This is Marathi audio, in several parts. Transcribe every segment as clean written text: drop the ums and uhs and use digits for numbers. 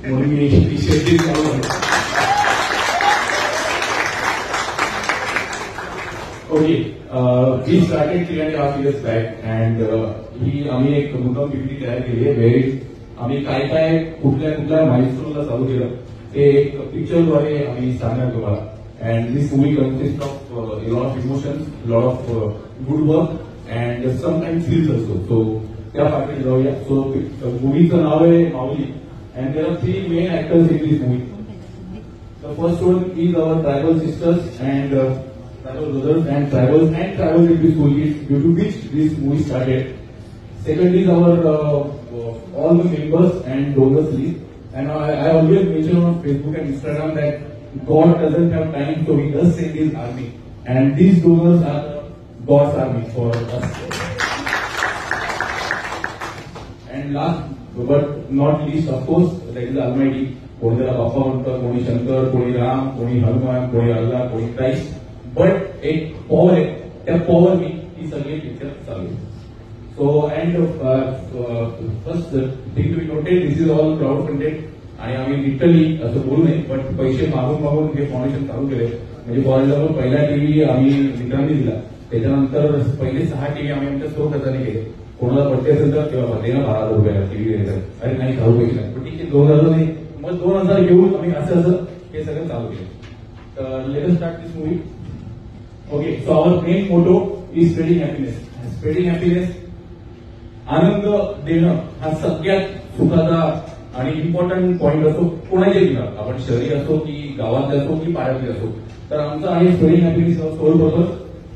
म्हणून मी इनिशिएटिव्ह चालू आहे. Okay, we started 3.5 years back and ही आम्ही एक मुद्दाम पीपीटी तयार केली आहे वेळी आम्ही काय काय कुठल्या माइलस्टोनला चालू केलं ते एक पिक्चरद्वारे आम्ही सांगणार तुम्हाला. And this movie consist of lot of emotions, lot of good work and sometimes feels असतो. सो त्या पार्टीत जाऊया. सो मूवीचं नाव आहे Mauli and there are 3 main actors in this movie. The first one is our tribal sisters and tribal brothers and tribals in this movie, due to which this movie started. Second is our all the members and donors list. And I always mention on Facebook and Instagram that God doesn't have time, so He does send His army, and these donors are God's army for us. And last but not least, of course, that is Almighty. कोणी त्याला बाप्पा म्हणतात, कोणी शंकर, कोणी राम, कोणी हनुमान, कोणी अल्लाह, कोणी क्राइस्ट. बट एक पॉवर आहे, त्या पॉवरनी ही सगळी पिक्चर चालू आहे. So and first thing to be noted, this is all crowd funded आणि आम्ही लिटरली असं बोलू नये बट पैसे मागून हे फाउंडेशन चालू केले. म्हणजे फॉर एक्झाम्पल पहिला टीव्ही आम्ही मित्रांनी दिला, त्याच्यानंतर पहिले 6 टीव्ही आम्ही आमच्या स्वखर्चाने केले. कोणाला पडते असेल तर किंवा दे ना 12,000 रुपयाला टीव्ही द्यायचा, अरे नाही चालू पैसे नाही, पण ठीक आहे 2,000 नाही, मग 2,000 घेऊन आम्ही असं हे सगळं चालू केलं. Late us start this movie. Okay, so our main motto is spreading happiness. Spreading happiness, आनंद देणं हा सगळ्यात सुखाचा आणि इम्पॉर्टंट पॉइंट असतो कोणाच्याही जीवनात. आपण शहरी असो की गावातले असो की पाड्यातले असो, तर आमचा आहे spreading happiness of soul purpose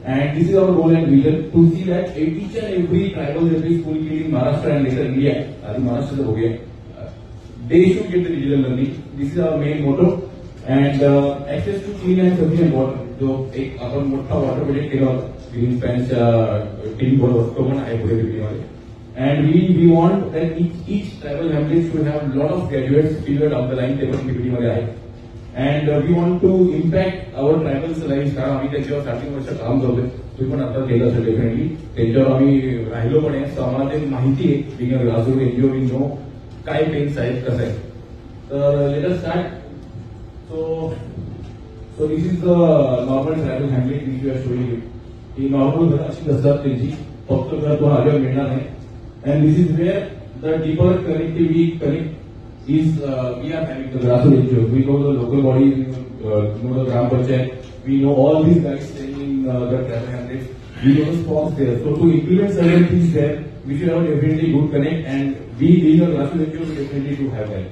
and this is our goal and vision to see that each and every tribal school in Maharashtra and later India, आधी महाराष्ट्राचं बघूया, they should get the digital learning. This is our main motto. And access to clean and sufficient water. जो एक आपण मोठा वॉटर प्रोजेक्ट केला होता ग्रीन स्पॅनच्या टीम बरोबर, तो पण आहे पुढे पिढीमध्ये. And we want that each tribal families should have lot of graduates period of the line, ते पण पीपीटीमध्ये आहे. And we want to impact our tribals life, कारण आम्ही त्याच्यावर 7 वर्ष काम करतोय. तुम्ही पण आता केलं असेल डेफिनेटली, त्यांच्यावर आम्ही राहिलो पण आहे. सो आम्हाला ते माहिती आहे, being a grassroot NGO we know काय पेन्स आहेत, कसं आहे. तर let us start. So this is the normal tribal hamlet which we are showing you. He normal घर अशी असतात त्यांची, फक्त घर तो आल्यावर मिळणार नाही. And this is where the deeper connectivity connect is we are having the grassroots NGO. We know the local body, know the Gram Panchayat. We know all these guys staying in the tribal hamlets. We know the spots there. So to implement certain things there, we should have definitely good connect, and we being a grassroots NGO, we definitely do have that.